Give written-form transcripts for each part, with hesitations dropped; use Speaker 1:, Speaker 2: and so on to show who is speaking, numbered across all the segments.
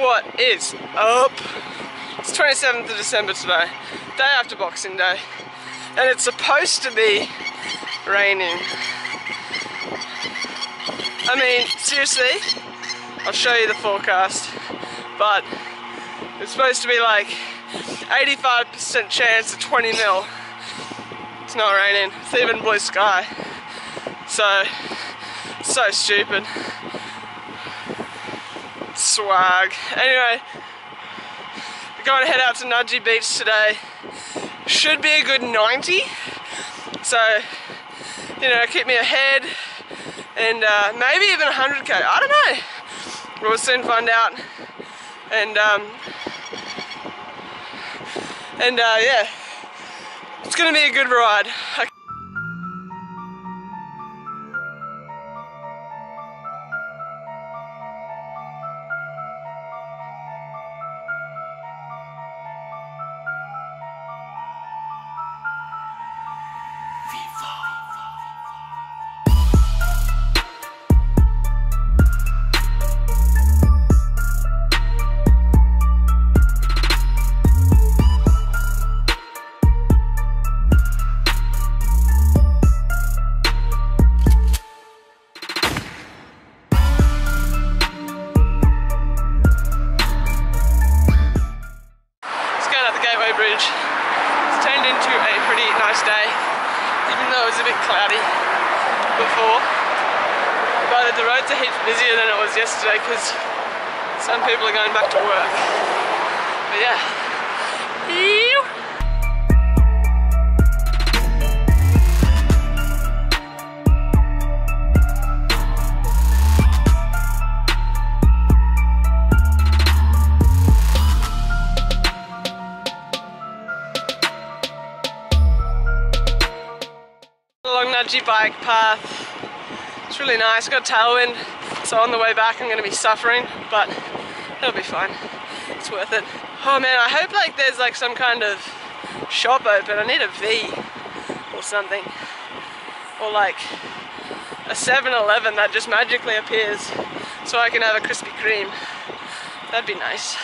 Speaker 1: What is up? It's 27th of December today, day after Boxing Day, and it's supposed to be raining. I mean, seriously, I'll show you the forecast, but it's supposed to be like 85% chance of 20 mil. It's not raining, it's even blue sky. So stupid. Swag. Anyway, we're going to head out to Nudgee Beach today. Should be a good 90. So, you know, keep me ahead. And maybe even 100k. I don't know. We'll soon find out. And yeah, it's gonna be a good ride. Bridge. It's turned into a pretty nice day, even though it was a bit cloudy before. But the roads are heaps busier than it was yesterday because some people are going back to work. But yeah. Along Nudgee bike path. It's really nice, got a tailwind, so on the way back I'm going to be suffering, but it'll be fine. It's worth it. Oh man, I hope like there's like some kind of shop open. I need a V or something. Or like a 7-Eleven that just magically appears so I can have a Krispy Kreme. That'd be nice.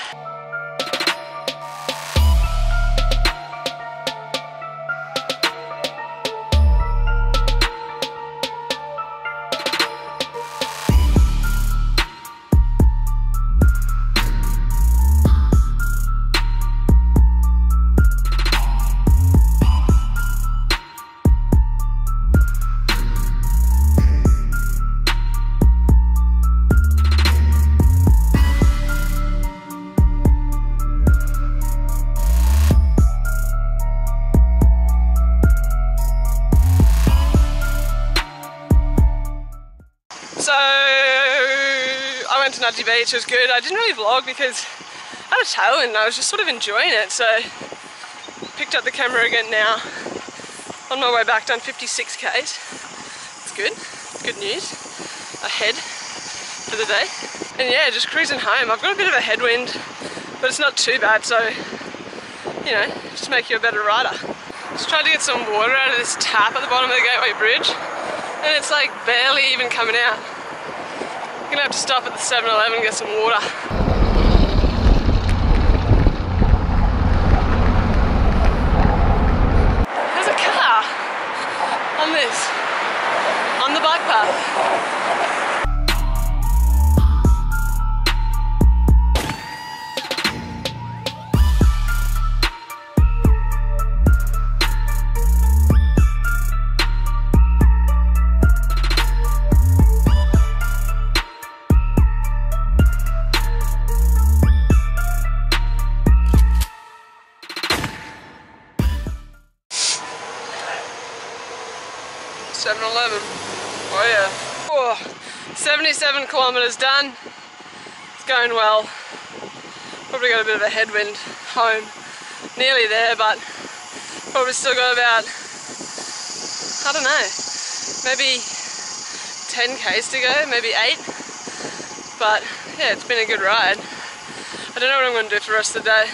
Speaker 1: So I went to Nudgee Beach, it was good. I didn't really vlog because I had a tailwind and I was just sort of enjoying it, so picked up the camera again now. On my way back, done 56 k's. It's good, good news. Ahead for the day. And yeah, just cruising home. I've got a bit of a headwind, but it's not too bad, so you know, just make you a better rider. Just tried to get some water out of this tap at the bottom of the Gateway Bridge, and it's like barely even coming out. I'm gonna have to stop at the 7-Eleven and get some water. There's a car on the bike path. 7-Eleven. Oh yeah. Oh, 77 kilometers done. It's going well. Probably got a bit of a headwind home. Nearly there, but probably still got about, I don't know, maybe 10 k's to go, maybe 8. But yeah, it's been a good ride. I don't know what I'm going to do for the rest of the day.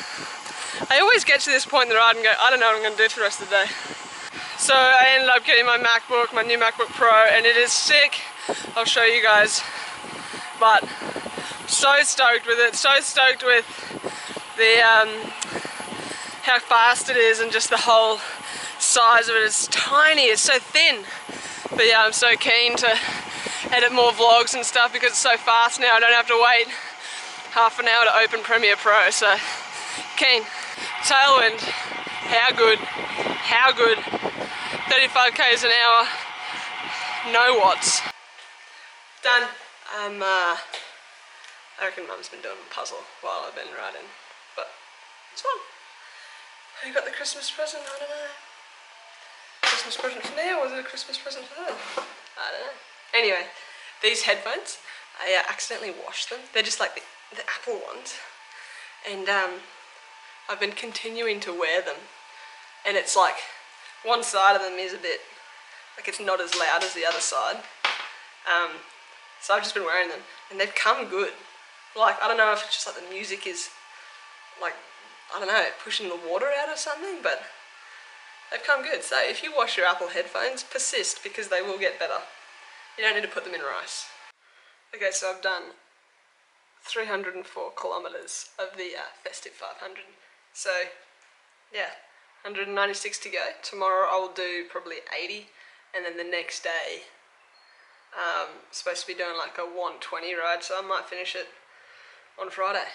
Speaker 1: I always get to this point in the ride and go, I don't know what I'm going to do for the rest of the day. So I ended up getting my MacBook, my new MacBook Pro, and it is sick. I'll show you guys. But So stoked with it, so stoked with the how fast it is and just the whole size of it. It's tiny, it's so thin. But yeah, I'm so keen to edit more vlogs and stuff because it's so fast now. I don't have to wait half an hour to open Premiere Pro, so keen. Tailwind, how good, how good. 35 k's an hour, no watts. Done. I reckon Mum's been doing a puzzle while I've been riding, but it's fun. Who got the Christmas present? I don't know. Christmas present for me, or was it a Christmas present for her? I don't know. Anyway, these headphones, I accidentally washed them. They're just like the Apple ones, and I've been continuing to wear them, and it's like one side of them is a bit like it's not as loud as the other side. So I've just been wearing them, and they've come good. Like, I don't know if it's just like the music is like, I don't know, pushing the water out or something, but they've come good. So if you wash your Apple headphones, persist, because they will get better. You don't need to put them in rice. Okay, so I've done 304 kilometers of the festive 500. So yeah, 196 to go. Tomorrow I'll do probably 80, and then the next day supposed to be doing like a 120 ride, so I might finish it on Friday.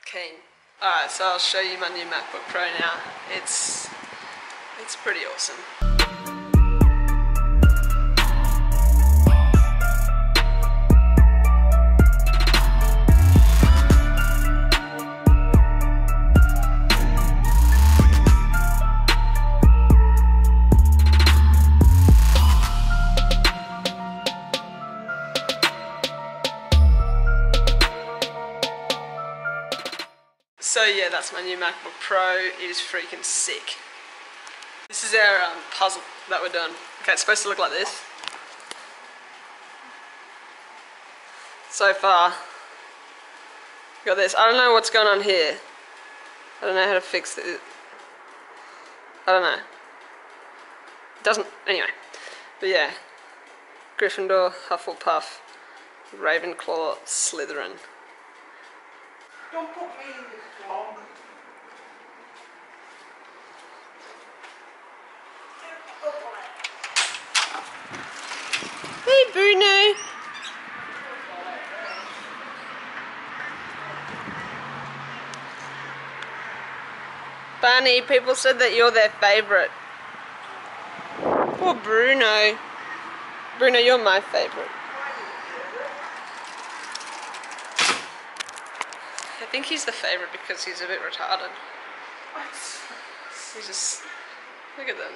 Speaker 1: Keen. Alright, so I'll show you my new MacBook Pro now. It's pretty awesome. So yeah, that's my new MacBook Pro. It is freaking sick. This is our puzzle that we're doing. Okay, it's supposed to look like this. So far, got this. I don't know what's going on here. I don't know how to fix it. I don't know. It doesn't, anyway. But yeah, Gryffindor, Hufflepuff, Ravenclaw, Slytherin.
Speaker 2: Don't put me in this vlog.
Speaker 1: Hey Bruno! Barney, people said that you're their favourite. Poor Bruno. Bruno, you're my favourite. I think he's the favourite because he's a bit retarded. He's just... look at them.